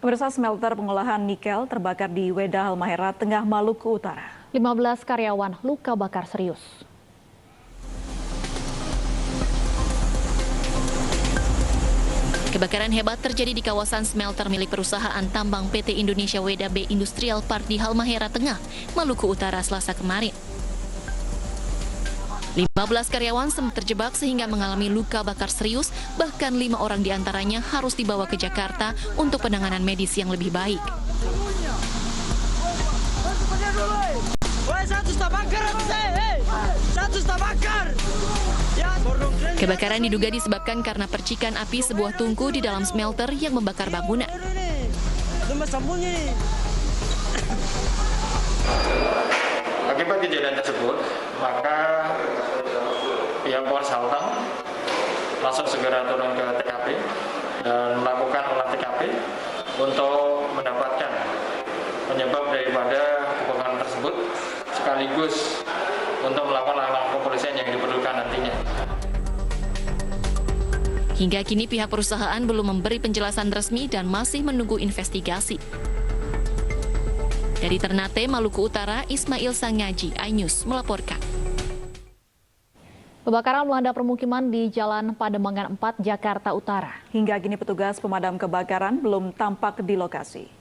Pemirsa, smelter pengolahan nikel terbakar di Wedah, Halmahera Tengah, Maluku Utara. 15 karyawan luka bakar serius. Kebakaran hebat terjadi di kawasan smelter milik perusahaan tambang PT Indonesia Wedah B Industrial Park di Halmahera Tengah, Maluku Utara Selasa kemarin. 15 karyawan sempat terjebak sehingga mengalami luka bakar serius, bahkan 5 orang diantaranya harus dibawa ke Jakarta untuk penanganan medis yang lebih baik. Kebakaran diduga disebabkan karena percikan api sebuah tungku di dalam smelter yang membakar bangunan. Akibat kejadian tersebut, maka pihak Polres Haltang langsung segera turun ke TKP dan melakukan olah TKP untuk mendapatkan penyebab daripada kebakaran tersebut, sekaligus untuk melakukan langkah kepolisian yang diperlukan nantinya. Hingga kini pihak perusahaan belum memberi penjelasan resmi dan masih menunggu investigasi. Dari Ternate, Maluku Utara, Ismail Sangaji, iNews melaporkan. Kebakaran melanda permukiman di Jalan Pademangan 4, Jakarta Utara. Hingga kini petugas pemadam kebakaran belum tampak di lokasi.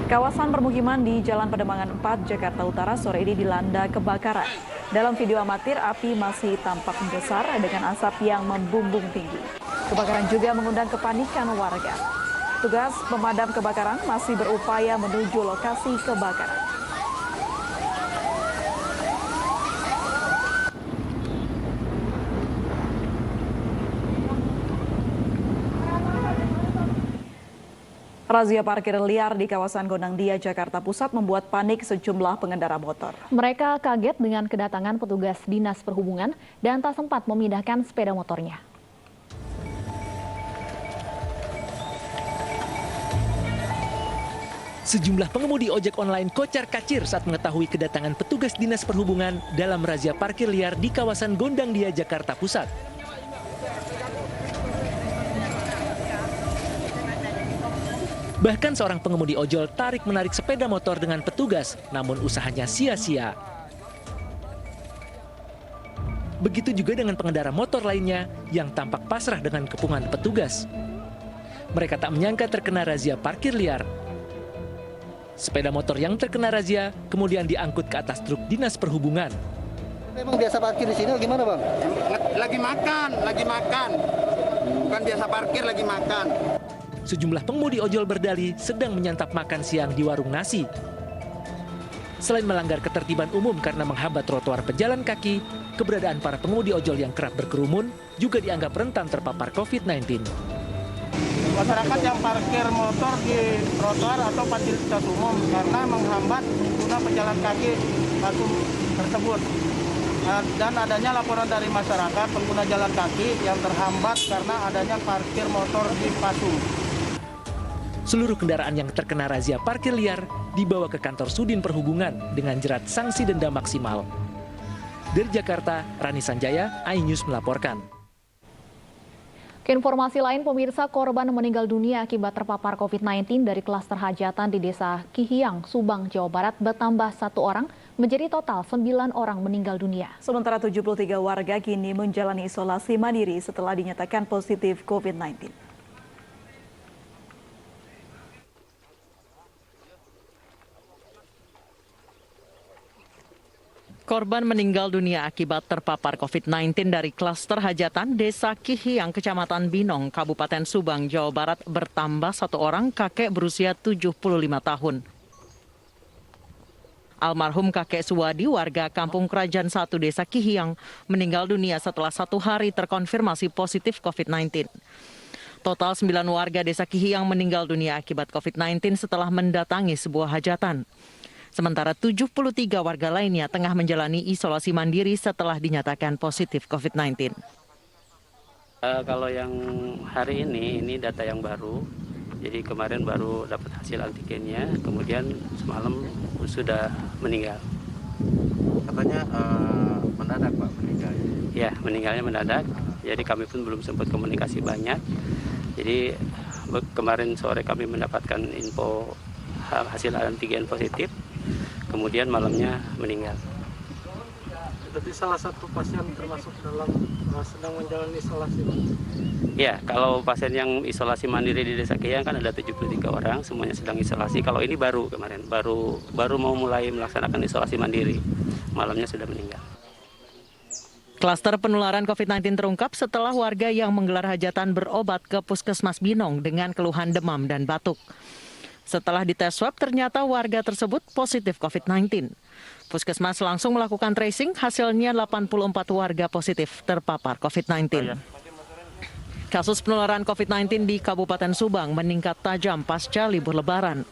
Kawasan permukiman di Jalan Pademangan 4, Jakarta Utara sore ini dilanda kebakaran. Dalam video amatir, api masih tampak membesar dengan asap yang membumbung tinggi. Kebakaran juga mengundang kepanikan warga. Tugas pemadam kebakaran masih berupaya menuju lokasi kebakaran. Razia parkir liar di kawasan Gondangdia, Jakarta Pusat membuat panik sejumlah pengendara motor. Mereka kaget dengan kedatangan petugas Dinas Perhubungan dan tak sempat memindahkan sepeda motornya. Sejumlah pengemudi ojek online kocar-kacir saat mengetahui kedatangan petugas Dinas Perhubungan dalam razia parkir liar di kawasan Gondangdia, Jakarta Pusat. Bahkan seorang pengemudi ojol tarik-menarik sepeda motor dengan petugas, namun usahanya sia-sia. Begitu juga dengan pengendara motor lainnya yang tampak pasrah dengan kepungan petugas. Mereka tak menyangka terkena razia parkir liar. Sepeda motor yang terkena razia kemudian diangkut ke atas truk Dinas Perhubungan. Memang biasa parkir di sini gimana, Bang? Lagi makan. Bukan biasa parkir, lagi makan. Sejumlah pengemudi ojol berdalih sedang menyantap makan siang di warung nasi. Selain melanggar ketertiban umum karena menghambat trotoar pejalan kaki, keberadaan para pengemudi ojol yang kerap berkerumun juga dianggap rentan terpapar COVID-19. Masyarakat yang parkir motor di trotoar atau fasilitas umum karena menghambat pengguna pejalan kaki tersebut. Dan adanya laporan dari masyarakat pengguna jalan kaki yang terhambat karena adanya parkir motor di Pasung. Seluruh kendaraan yang terkena razia parkir liar dibawa ke kantor Sudin Perhubungan dengan jerat sanksi denda maksimal. Dari Jakarta, Rani Sanjaya, iNews melaporkan. Ke informasi lain, pemirsa, korban meninggal dunia akibat terpapar COVID-19 dari klaster hajatan di Desa Kihiang, Subang, Jawa Barat bertambah 1 orang, menjadi total 9 orang meninggal dunia. Sementara 73 warga kini menjalani isolasi mandiri setelah dinyatakan positif COVID-19. Korban meninggal dunia akibat terpapar COVID-19 dari klaster hajatan Desa Kihiang, Kecamatan Binong, Kabupaten Subang, Jawa Barat bertambah 1 orang, kakek berusia 75 tahun. Almarhum kakek Suwadi, warga Kampung Kerajaan 1 Desa Kihiang, meninggal dunia setelah 1 hari terkonfirmasi positif COVID-19. Total 9 warga Desa Kihiang meninggal dunia akibat COVID-19 setelah mendatangi sebuah hajatan. Sementara 73 warga lainnya tengah menjalani isolasi mandiri setelah dinyatakan positif COVID-19. Kalau yang hari ini data yang baru. Jadi kemarin baru dapat hasil antigennya, kemudian semalam sudah meninggal. Katanya mendadak, Pak, meninggalnya. Ya, meninggalnya mendadak. Jadi kami pun belum sempat komunikasi banyak. Jadi kemarin sore kami mendapatkan info hasil antigen positif, kemudian malamnya meninggal. Berarti salah satu pasien termasuk dalam sedang menjalani isolasi. Ya, kalau pasien yang isolasi mandiri di Desa Kihiyang kan ada 73 orang, semuanya sedang isolasi. Kalau ini baru kemarin, baru mau mulai melaksanakan isolasi mandiri, malamnya sudah meninggal. Klaster penularan COVID-19 terungkap setelah warga yang menggelar hajatan berobat ke Puskesmas Binong dengan keluhan demam dan batuk. Setelah dites swab, ternyata warga tersebut positif COVID-19. Puskesmas langsung melakukan tracing, hasilnya 84 warga positif terpapar COVID-19. Kasus penularan COVID-19 di Kabupaten Subang meningkat tajam pasca libur Lebaran.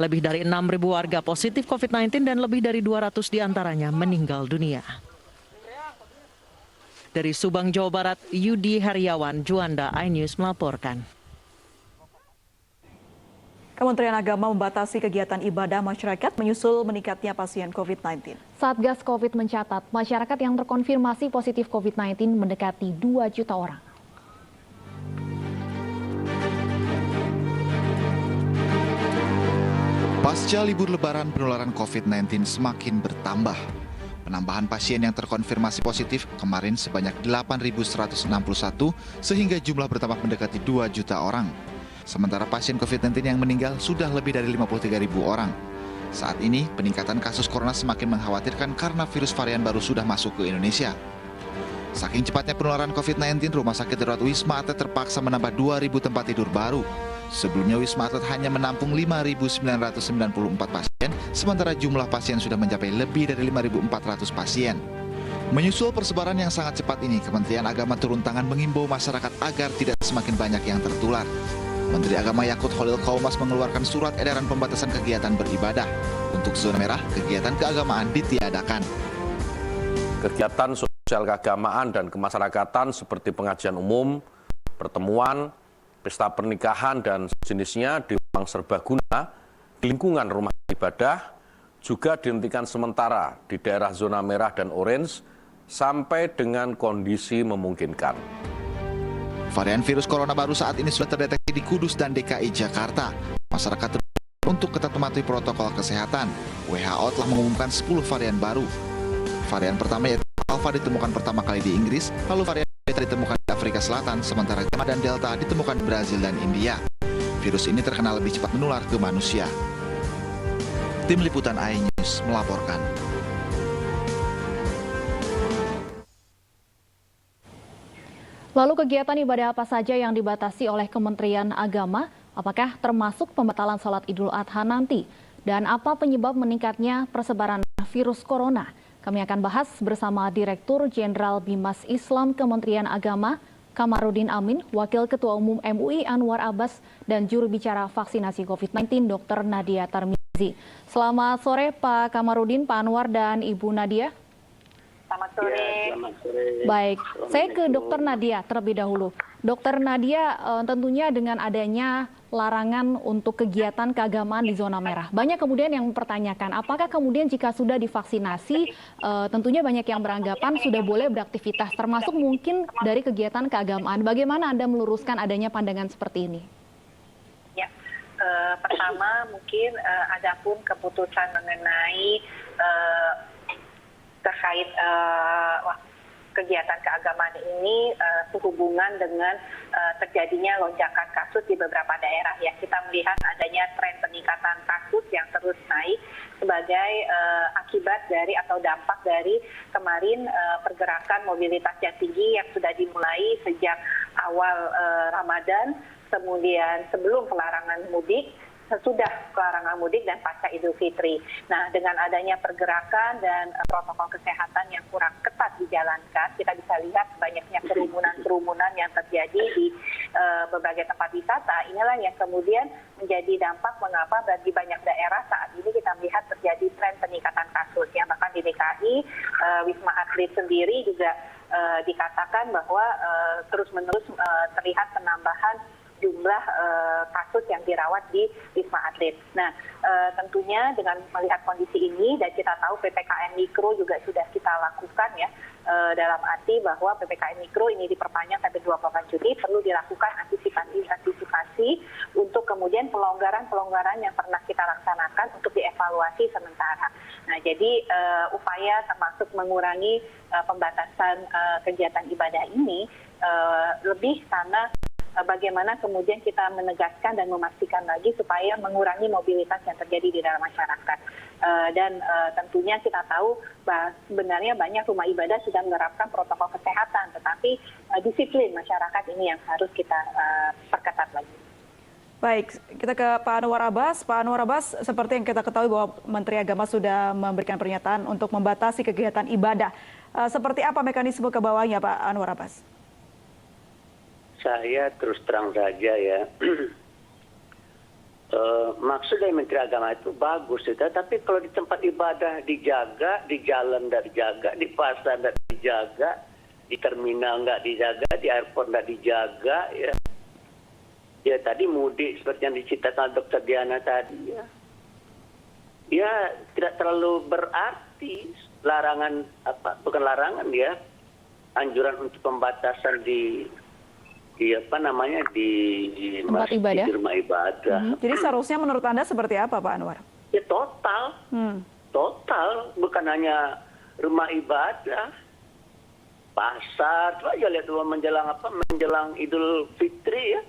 Lebih dari 6.000 warga positif COVID-19 dan lebih dari 200 diantaranya meninggal dunia. Dari Subang, Jawa Barat, Yudi Heriawan, Juanda, iNews melaporkan. Kementerian Agama membatasi kegiatan ibadah masyarakat menyusul meningkatnya pasien COVID-19. Satgas COVID mencatat masyarakat yang terkonfirmasi positif COVID-19 mendekati 2 juta orang. Pasca libur Lebaran, penularan COVID-19 semakin bertambah. Penambahan pasien yang terkonfirmasi positif kemarin sebanyak 8.161 sehingga jumlah bertambah mendekati 2 juta orang. Sementara pasien COVID-19 yang meninggal sudah lebih dari 53.000 orang. Saat ini, peningkatan kasus corona semakin mengkhawatirkan karena virus varian baru sudah masuk ke Indonesia. Saking cepatnya penularan COVID-19, Rumah Sakit Darurat Wisma Atlet terpaksa menambah 2.000 tempat tidur baru. Sebelumnya Wisma Atlet hanya menampung 5.994 pasien, sementara jumlah pasien sudah mencapai lebih dari 5.400 pasien. Menyusul persebaran yang sangat cepat ini, Kementerian Agama turun tangan mengimbau masyarakat agar tidak semakin banyak yang tertular. Menteri Agama Yakut Khalil Qaumas mengeluarkan surat edaran pembatasan kegiatan beribadah. Untuk zona merah, kegiatan keagamaan ditiadakan. Kegiatan sosial keagamaan dan kemasyarakatan seperti pengajian umum, pertemuan, pesta pernikahan dan sejenisnya di ruang serbaguna, di lingkungan rumah ibadah, juga dihentikan sementara di daerah zona merah dan orange sampai dengan kondisi memungkinkan. Varian virus corona baru saat ini sudah terdeteksi di Kudus dan DKI Jakarta. Masyarakat untuk ketat mematuhi protokol kesehatan. WHO telah mengumumkan 10 varian baru. Varian pertama yaitu Alpha ditemukan pertama kali di Inggris, lalu varian Beta ditemukan di Afrika Selatan, sementara Gamma dan Delta ditemukan di Brazil dan India. Virus ini terkenal lebih cepat menular ke manusia. Tim Liputan iNews melaporkan. Lalu kegiatan ibadah apa saja yang dibatasi oleh Kementerian Agama? Apakah termasuk pembatalan sholat Idul Adha nanti? Dan apa penyebab meningkatnya persebaran virus corona? Kami akan bahas bersama Direktur Jenderal Bimas Islam Kementerian Agama, Kamarudin Amin, Wakil Ketua Umum MUI Anwar Abbas, dan juru bicara vaksinasi COVID-19 Dr. Nadia Tarmizi. Selamat sore Pak Kamarudin, Pak Anwar, dan Ibu Nadia. Selamat sore. Ya, selamat sore. Baik, saya ke Dr. Nadia terlebih dahulu. Dr. Nadia, tentunya dengan adanya larangan untuk kegiatan keagamaan di zona merah, banyak kemudian yang mempertanyakan apakah kemudian jika sudah divaksinasi, tentunya banyak yang beranggapan sudah boleh beraktivitas, termasuk mungkin dari kegiatan keagamaan. Bagaimana Anda meluruskan adanya pandangan seperti ini? Ya, pertama mungkin adapun keputusan mengenai terkait kegiatan keagamaan ini sehubungan dengan terjadinya lonjakan kasus di beberapa daerah. Ya, kita melihat adanya tren peningkatan kasus yang terus naik sebagai akibat dari atau dampak dari kemarin pergerakan mobilitas yang tinggi yang sudah dimulai sejak awal Ramadan, kemudian sebelum pelarangan mudik, sesudah pelarangan mudik dan pasca Idul Fitri. Nah, dengan adanya pergerakan dan protokol kesehatan yang kurang ketat dijalankan, kita bisa lihat banyaknya kerumunan-kerumunan yang terjadi di berbagai tempat wisata. Inilah yang kemudian menjadi dampak mengapa bagi banyak daerah saat ini kita melihat terjadi tren peningkatan kasus. Ya, bahkan di DKI, Wisma Atlet sendiri juga dikatakan bahwa terus-menerus terlihat penambahan jumlah kasus yang dirawat di Wisma Atlet. Nah, tentunya tentunya dengan melihat kondisi ini dan kita tahu PPKM Mikro juga sudah kita lakukan ya, dalam arti bahwa PPKM Mikro ini diperpanjang sampai 28 Juni, perlu dilakukan antisipasi untuk kemudian pelonggaran-pelonggaran yang pernah kita laksanakan untuk dievaluasi sementara. Nah, jadi upaya termasuk mengurangi pembatasan kegiatan ibadah ini lebih karena bagaimana kemudian kita menegaskan dan memastikan lagi supaya mengurangi mobilitas yang terjadi di dalam masyarakat. Dan tentunya kita tahu bahwa sebenarnya banyak rumah ibadah sudah menerapkan protokol kesehatan, tetapi disiplin masyarakat ini yang harus kita perketat lagi. Baik, kita ke Pak Anwar Abbas. Pak Anwar Abbas, seperti yang kita ketahui bahwa Menteri Agama sudah memberikan pernyataan untuk membatasi kegiatan ibadah. Seperti apa mekanisme ke bawahnya, Pak Anwar Abbas? Saya terus terang saja ya, maksud dari Menteri Agama itu bagus, tapi kalau di tempat ibadah dijaga, di jalan nggak dijaga, di pasar nggak dijaga, di terminal nggak dijaga, di airport nggak dijaga, ya. Ya tadi mudik seperti yang diceritakan Dr. Diana tadi ya. Ya tidak terlalu berarti larangan bukan larangan ya, anjuran untuk pembatasan di tempat ibadah. Di rumah ibadah. Jadi seharusnya menurut Anda seperti apa, Pak Anwar? Ya total, total, bukan hanya rumah ibadah, pasar. Coba aja lihat menjelang Idul Fitri ya.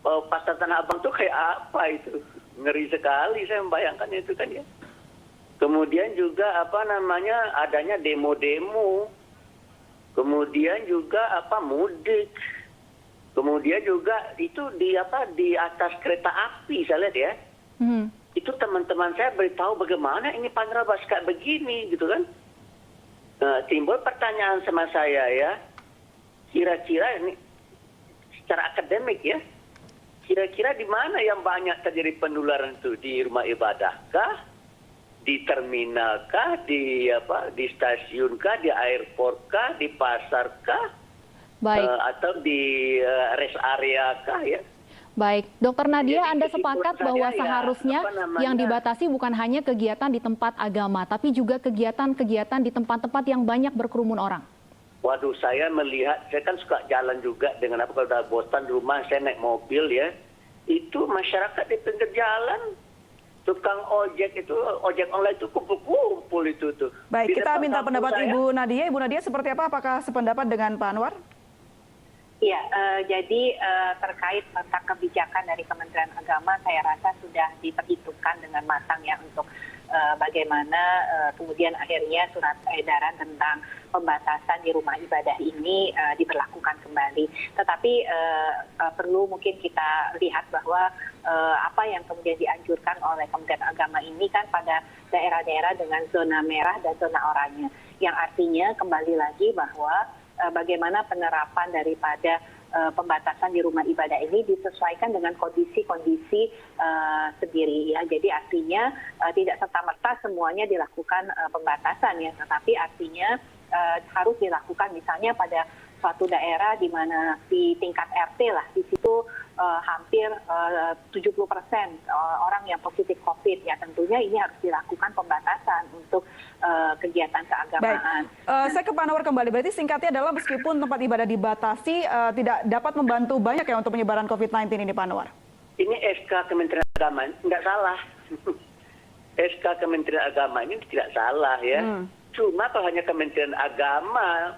Pasar Tanah Abang tuh kayak apa itu? Ngeri sekali saya membayangkan itu kan ya. Kemudian juga adanya demo-demo. Kemudian juga mudik. Kemudian juga itu di atas kereta api saya lihat ya. Itu teman-teman saya beritahu bagaimana ini Panerabas kayak begini gitu kan. Timbul pertanyaan sama saya ya. Kira-kira ini secara akademik ya. Kira-kira di mana yang banyak terjadi penularan itu? Di rumah ibadah kah? Di terminal kah? Di stasiun kah? Di airport kah? Di pasar kah? Baik. Atau di rest area kah ya? Baik, Dokter Nadia, Jadi, Anda sepakat bahwa seharusnya yang dibatasi bukan hanya kegiatan di tempat agama, tapi juga kegiatan-kegiatan di tempat-tempat yang banyak berkerumun orang. Waduh, saya melihat, saya kan suka jalan juga dengan kalau udah bosan di rumah, saya naik mobil ya. Itu masyarakat di pinggir jalan, tukang ojek online itu kumpul-kumpul itu tuh. Baik, kita minta pendapat Ibu Nadia. Ibu Nadia seperti apa? Apakah sependapat dengan Pak Anwar? Iya, jadi terkait tentang kebijakan dari Kementerian Agama, saya rasa sudah diperhitungkan dengan matang ya untuk bagaimana kemudian akhirnya surat edaran tentang pembatasan di rumah ibadah ini diberlakukan kembali. Tetapi perlu mungkin kita lihat bahwa apa yang kemudian dianjurkan oleh Kementerian Agama ini kan pada daerah-daerah dengan zona merah dan zona oranye. Yang artinya kembali lagi bahwa bagaimana penerapan daripada pembatasan di rumah ibadah ini disesuaikan dengan kondisi-kondisi sendiri ya. Jadi artinya tidak serta-merta semuanya dilakukan pembatasan ya, tetapi artinya harus dilakukan misalnya pada suatu daerah di mana di tingkat RT lah, di situ hampir 70% orang yang positif COVID ya, tentunya ini harus dilakukan pembatasan untuk kegiatan keagamaan. Baik, saya ke Pak Anwar kembali. Berarti singkatnya adalah meskipun tempat ibadah dibatasi, tidak dapat membantu banyak ya untuk penyebaran COVID-19 ini, Pak Anwar? Ini SK Kementerian Agama, nggak salah. SK Kementerian Agama ini tidak salah ya. Cuma kalau hanya Kementerian Agama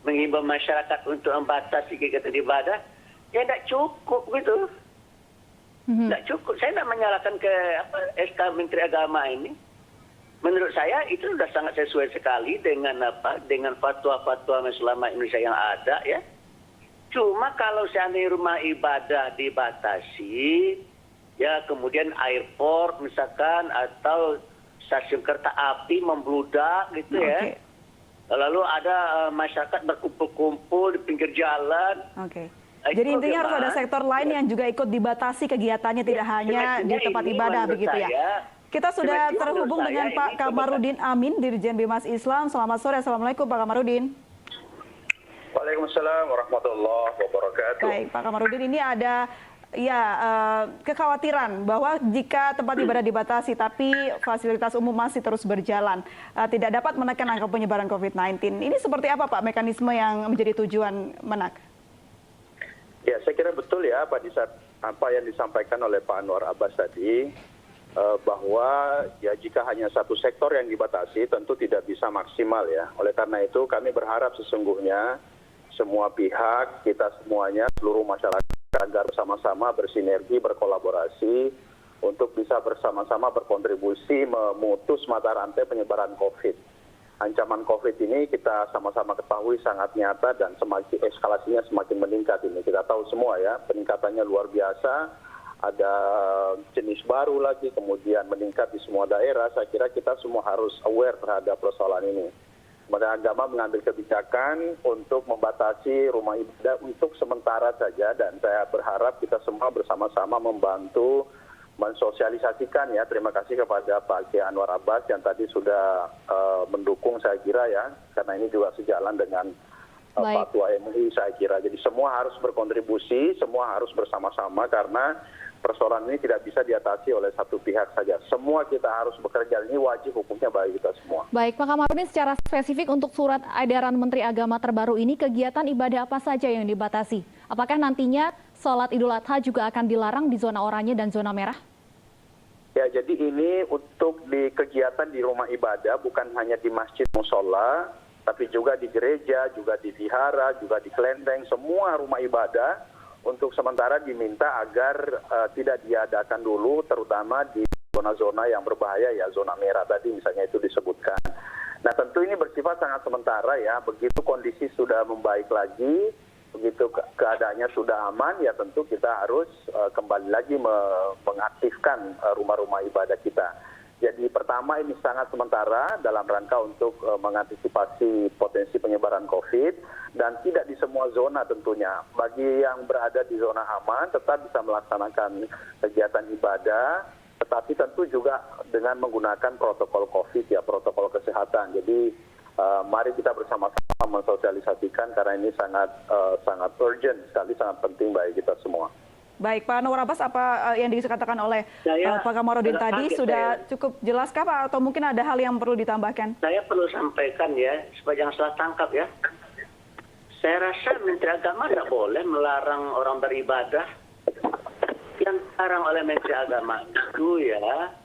menghimbau masyarakat untuk membatasi kegiatan ibadah, ya tidak cukup gitu. Tidak cukup. Saya tidak menyalahkan ke SK Menteri Agama ini. Menurut saya itu sudah sangat sesuai sekali dengan dengan fatwa-fatwa ulama Indonesia yang ada ya. Cuma kalau seandainya rumah ibadah dibatasi, ya kemudian airport misalkan atau stasiun kereta api membludak gitu ya. Lalu ada masyarakat berkumpul-kumpul di pinggir jalan. Jadi intinya harus ada sektor lain yang juga ikut dibatasi kegiatannya, tidak hanya di tempat ibadah begitu ya. Kita sudah terhubung dengan Pak Kamarudin Amin, Dirjen Bimas Islam. Selamat sore, Assalamualaikum Pak Kamarudin. Waalaikumsalam warahmatullahi wabarakatuh. Baik, Pak Kamarudin, ini ada kekhawatiran bahwa jika tempat ibadah dibatasi tapi fasilitas umum masih terus berjalan, tidak dapat menekan angka penyebaran COVID-19. Ini seperti apa Pak mekanisme yang menjadi tujuan Menak? Ya, saya kira betul ya apa yang disampaikan oleh Pak Anwar Abbas tadi, bahwa ya jika hanya satu sektor yang dibatasi tentu tidak bisa maksimal ya. Oleh karena itu kami berharap sesungguhnya semua pihak, kita semuanya, seluruh masyarakat agar bersama-sama bersinergi, berkolaborasi untuk bisa bersama-sama berkontribusi memutus mata rantai penyebaran COVID. Ancaman COVID ini kita sama-sama ketahui sangat nyata dan semakin eskalasinya semakin meningkat ini. Kita tahu semua ya, peningkatannya luar biasa, ada jenis baru lagi, kemudian meningkat di semua daerah. Saya kira kita semua harus aware terhadap persoalan ini. Kementerian Agama mengambil kebijakan untuk membatasi rumah ibadah untuk sementara saja, dan saya berharap kita semua bersama-sama membantu mensosialisasikan ya. Terima kasih kepada Pak Kiai Anwar Abbas yang tadi sudah mendukung saya kira ya, karena ini juga sejalan dengan Fatwa MUI saya kira. Jadi semua harus berkontribusi, semua harus bersama-sama karena persoalan ini tidak bisa diatasi oleh satu pihak saja. Semua kita harus bekerja, ini wajib hukumnya bagi kita semua. Baik, Pak Kamarudin, secara spesifik untuk surat edaran Menteri Agama terbaru ini, kegiatan ibadah apa saja yang dibatasi? Apakah nantinya sholat Idul Adha juga akan dilarang di zona oranye dan zona merah? Ya, jadi ini untuk di kegiatan di rumah ibadah, bukan hanya di masjid musola, tapi juga di gereja, juga di vihara, juga di kelenteng, semua rumah ibadah untuk sementara diminta agar tidak diadakan dulu, terutama di zona-zona yang berbahaya ya, zona merah tadi misalnya itu disebutkan. Nah tentu ini bersifat sangat sementara ya, begitu kondisi sudah membaik lagi, begitu keadaannya sudah aman ya tentu kita harus kembali lagi mengaktifkan rumah-rumah ibadah kita. Jadi pertama ini sangat sementara dalam rangka untuk mengantisipasi potensi penyebaran COVID dan tidak di semua zona tentunya. Bagi yang berada di zona aman tetap bisa melaksanakan kegiatan ibadah, tetapi tentu juga dengan menggunakan protokol COVID ya, protokol kesehatan. Jadi mari kita bersama-sama mensosialisasikan karena ini sangat urgent sekali, sangat penting bagi kita semua. Baik, Pak Anwar Abbas, apa yang dikatakan oleh Pak Kamarudin tadi sudah cukup jelas kah Pak? Atau mungkin ada hal yang perlu ditambahkan? Saya perlu sampaikan ya, supaya jangan salah tangkap ya. Saya rasa Menteri Agama tidak boleh melarang orang beribadah. Yang dilarang oleh Menteri Agama itu ya,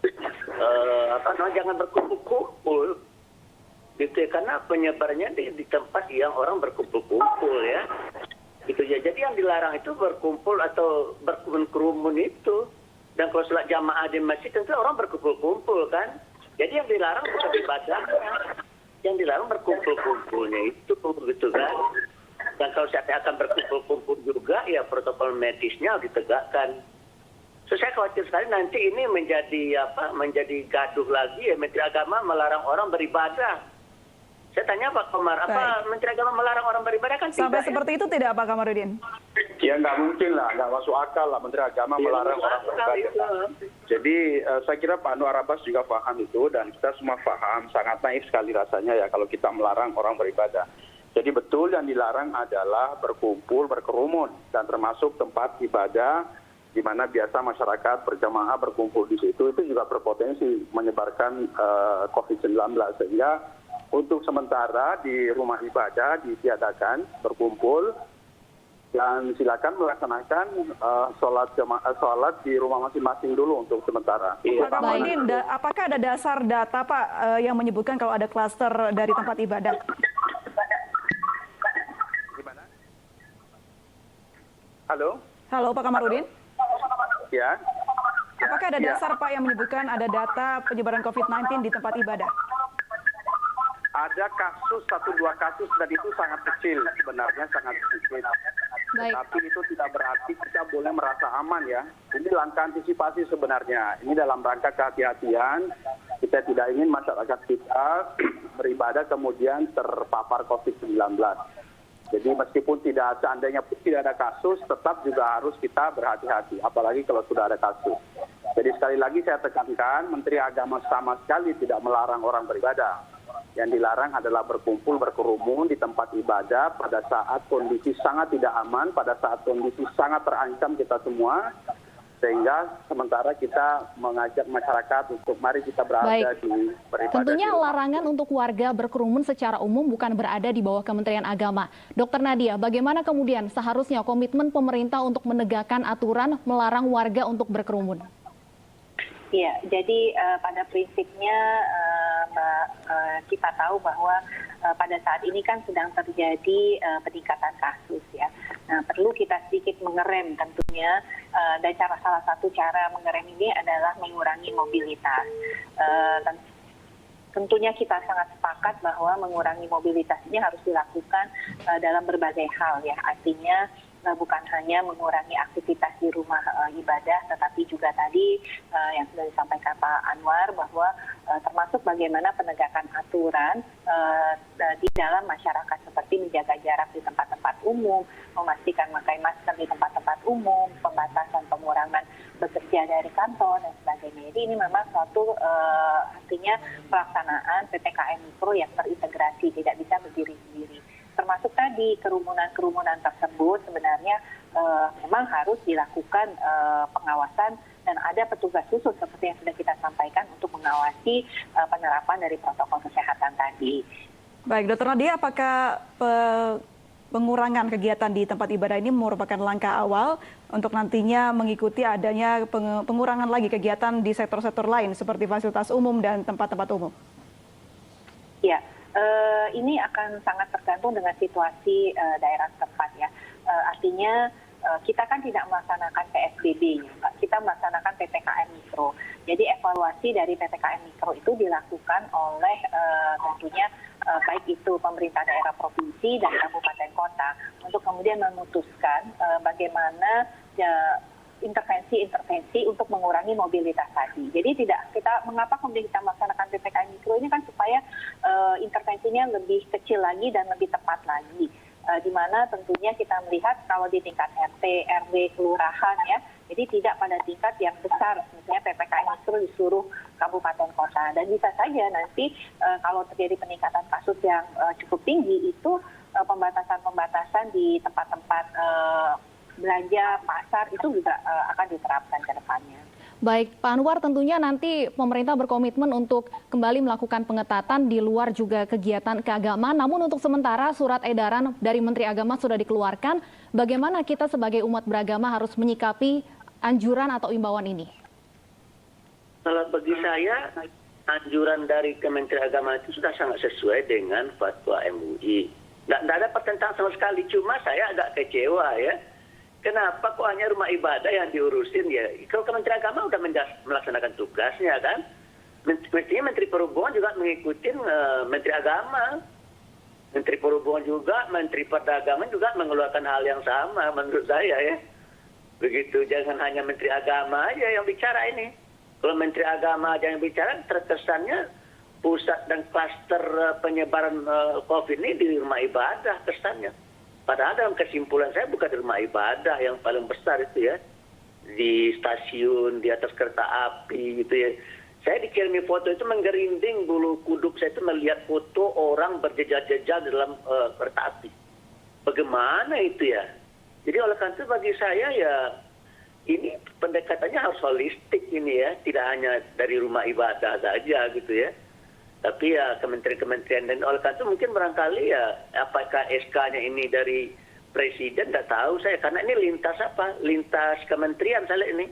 jangan berkumpul-kumpul. Gitu ya, karena penyebarannya di tempat yang orang berkumpul-kumpul ya. Gitu ya. Jadi yang dilarang itu berkumpul atau berkerumun itu. Dan kalau sholat jamaah di masjid tentu orang berkumpul-kumpul kan. Jadi yang dilarang bukan ibadahnya. Yang dilarang berkumpul-kumpulnya itu gitu kan. Dan kalau saya akan berkumpul-kumpul juga ya protokol medisnya harus ditegakkan. So, saya khawatir sekali nanti ini menjadi gaduh lagi ya, Menteri Agama melarang orang beribadah. Saya tanya Pak Komar, apa Menteri Agama melarang orang beribadah kan sampai tidak, seperti itu tidak Pak Kamarudin? Ya nggak mungkin lah, nggak masuk akal lah Menteri Agama melarang orang beribadah. Jadi saya kira Pak Anwar Abbas juga paham itu dan kita semua paham, sangat naif sekali rasanya ya kalau kita melarang orang beribadah. Jadi betul yang dilarang adalah berkumpul, berkerumun dan termasuk tempat ibadah di mana biasa masyarakat berjamaah berkumpul di situ, itu juga berpotensi menyebarkan COVID-19 sehingga untuk sementara di rumah ibadah ditiadakan berkumpul dan silakan melaksanakan sholat di rumah masing-masing dulu untuk sementara. Pak Kamarudin, apakah ada dasar data Pak yang menyebutkan kalau ada klaster dari tempat ibadah? Gimana? Halo? Halo Pak Kamarudin? Ya. Apakah ada dasar Pak yang menyebutkan ada data penyebaran COVID-19 di tempat ibadah? Ada kasus, 1-2 kasus dan itu sangat kecil, sebenarnya sangat kecil. Tapi itu tidak berarti kita boleh merasa aman ya. Ini langkah antisipasi sebenarnya. Ini dalam rangka kehati-hatian. Kita tidak ingin masyarakat kita beribadah kemudian terpapar COVID-19. Jadi meskipun seandainya pun tidak ada kasus, tetap juga harus kita berhati-hati. Apalagi kalau sudah ada kasus. Jadi sekali lagi saya tekankan, Menteri Agama sama sekali tidak melarang orang beribadah. Yang dilarang adalah berkumpul, berkerumun di tempat ibadah pada saat kondisi sangat tidak aman, pada saat kondisi sangat terancam kita semua. Sehingga sementara kita mengajak masyarakat untuk mari kita berada di beribadah. Tentunya larangan untuk warga berkerumun secara umum bukan berada di bawah Kementerian Agama. Dr. Nadia, bagaimana kemudian seharusnya komitmen pemerintah untuk menegakkan aturan melarang warga untuk berkerumun? Ya, jadi pada prinsipnya kita tahu bahwa pada saat ini kan sedang terjadi peningkatan kasus ya. Nah, perlu kita sedikit mengerem tentunya dan salah satu cara mengerem ini adalah mengurangi mobilitas. Tentunya kita sangat sepakat bahwa mengurangi mobilitas ini harus dilakukan dalam berbagai hal ya. Artinya bukan hanya mengurangi aktivitas di rumah ibadah, tetapi juga tadi yang sudah disampaikan Pak Anwar bahwa termasuk bagaimana penegakan aturan di dalam masyarakat seperti menjaga jarak di tempat-tempat umum, memastikan memakai masker di tempat-tempat umum, pembatasan pengurangan bekerja dari kantor dan sebagainya. Jadi ini memang suatu artinya pelaksanaan PPKM Mikro yang terintegrasi, tidak bisa berdiri sendiri. Termasuk tadi kerumunan-kerumunan tersebut sebenarnya memang harus dilakukan pengawasan dan ada petugas khusus seperti yang sudah kita sampaikan untuk mengawasi penerapan dari protokol kesehatan tadi. Baik, Dr. Nadia, apakah pengurangan kegiatan di tempat ibadah ini merupakan langkah awal untuk nantinya mengikuti adanya pengurangan lagi kegiatan di sektor-sektor lain seperti fasilitas umum dan tempat-tempat umum? Ya. Ini akan sangat tergantung dengan situasi daerah setempat ya. Artinya kita kan tidak melaksanakan PSBB, kita melaksanakan PPKM Mikro. Jadi evaluasi dari PPKM Mikro itu dilakukan oleh tentunya baik itu pemerintah daerah provinsi dan kabupaten kota untuk kemudian memutuskan bagaimana intervensi untuk mengurangi mobilitas tadi. Jadi mengapa kemudian kita melaksanakan PPKM Mikro ini kan supaya intervensinya lebih kecil lagi dan lebih tepat lagi. Di mana tentunya kita melihat kalau di tingkat RT, RW, kelurahan ya, jadi tidak pada tingkat yang besar, misalnya PPKM Mikro di seluruh kabupaten kota. Dan bisa saja nanti kalau terjadi peningkatan kasus yang cukup tinggi itu pembatasan-pembatasan di tempat-tempat belanja pasar itu juga akan diterapkan ke depannya. Baik, Pak Anwar, tentunya nanti pemerintah berkomitmen untuk kembali melakukan pengetatan di luar juga kegiatan keagamaan. Namun untuk sementara surat edaran dari Menteri Agama sudah dikeluarkan. Bagaimana kita sebagai umat beragama harus menyikapi anjuran atau imbauan ini? Kalau bagi saya, anjuran dari Kementerian Agama itu sudah sangat sesuai dengan fatwa MUI. Nggak ada pertentangan sama sekali, cuma saya agak kecewa ya. Kenapa kok hanya rumah ibadah yang diurusin ya? Kalau Kementerian Agama sudah melaksanakan tugasnya kan? Mestinya Menteri Perhubungan juga mengikuti Menteri Agama. Menteri Perhubungan juga, Menteri Perdagangan juga mengeluarkan hal yang sama menurut saya ya. Begitu, jangan hanya Menteri Agama aja yang bicara ini. Kalau Menteri Agama aja yang bicara, terkesannya pusat dan klaster penyebaran COVID ini di rumah ibadah kesannya. Padahal dalam kesimpulan saya bukan di rumah ibadah yang paling besar itu ya. Di stasiun, di atas kereta api gitu ya. Saya dikirimi foto itu menggerinding bulu kuduk saya itu melihat foto orang berjejal-jejal dalam kereta api. Bagaimana itu ya? Jadi oleh karena itu bagi saya ya ini pendekatannya harus holistik ini ya. Tidak hanya dari rumah ibadah saja gitu ya. Tapi ya kementerian-kementerian dan oleh karena itu mungkin barangkali ya apakah SK-nya ini dari presiden tidak tahu saya karena ini lintas apa? Lintas kementerian saya ini.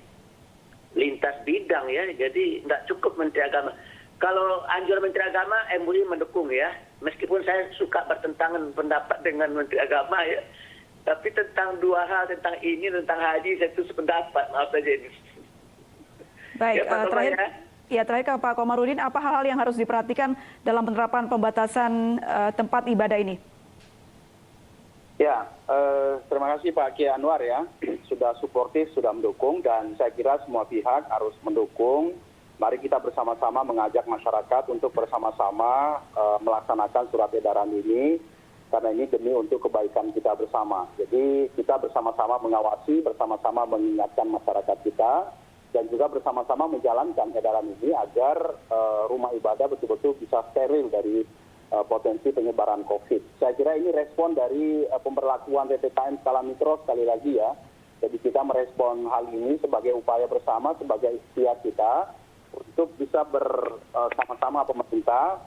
Lintas bidang ya. Jadi tidak cukup Menteri Agama. Kalau anjuran Menteri Agama MUI mendukung ya. Meskipun saya suka bertentangan pendapat dengan Menteri Agama ya. Tapi tentang dua hal, tentang ini, tentang haji saya itu sependapat. Maaf saja ini. Baik, terakhir ke Pak Komarudin, apa hal-hal yang harus diperhatikan dalam penerapan pembatasan tempat ibadah ini? Ya, terima kasih Pak Kiai Anwar ya, sudah suportif, sudah mendukung, dan saya kira semua pihak harus mendukung. Mari kita bersama-sama mengajak masyarakat untuk bersama-sama melaksanakan surat edaran ini, karena ini demi untuk kebaikan kita bersama. Jadi kita bersama-sama mengawasi, bersama-sama mengingatkan masyarakat kita, dan juga bersama-sama menjalankan edaran ini agar rumah ibadah betul-betul bisa steril dari potensi penyebaran COVID. Saya kira ini respon dari pemberlakuan PPKM skala mikro sekali lagi ya. Jadi kita merespon hal ini sebagai upaya bersama, sebagai ikhtiar kita untuk bisa bersama-sama pemerintah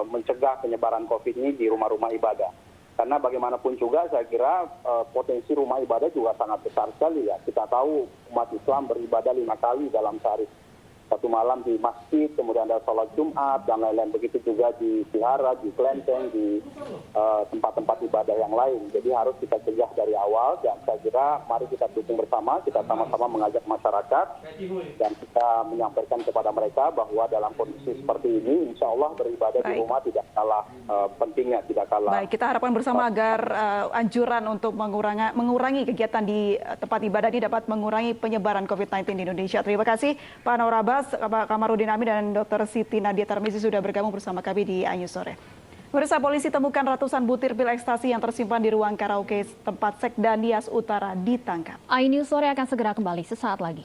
mencegah penyebaran COVID ini di rumah-rumah ibadah. Karena bagaimanapun juga saya kira potensi rumah ibadah juga sangat besar sekali ya. Kita tahu umat Islam beribadah 5 kali dalam sehari. Satu malam di masjid, kemudian ada sholat Jumat, dan lain-lain. Begitu juga di vihara, di kelenteng, di tempat-tempat ibadah yang lain. Jadi harus kita cegah dari awal, dan saya kira mari kita dukung bersama, kita sama-sama mengajak masyarakat, dan kita menyampaikan kepada mereka bahwa dalam kondisi seperti ini, insya Allah beribadah di rumah tidak kalah pentingnya, tidak kalah. Baik, kita harapkan bersama agar anjuran untuk mengurangi kegiatan di tempat ibadah ini dapat mengurangi penyebaran COVID-19 di Indonesia. Terima kasih Pak Anwar Abbas, Pak Kamarudin Amin, dan Dr. Siti Nadia Tarmizi sudah bergabung bersama kami di iNews Sore. Pemirsa, polisi temukan ratusan butir pil ekstasi yang tersimpan di ruang karaoke tempat Sekda Nias Utara ditangkap. iNews Sore akan segera kembali sesaat lagi.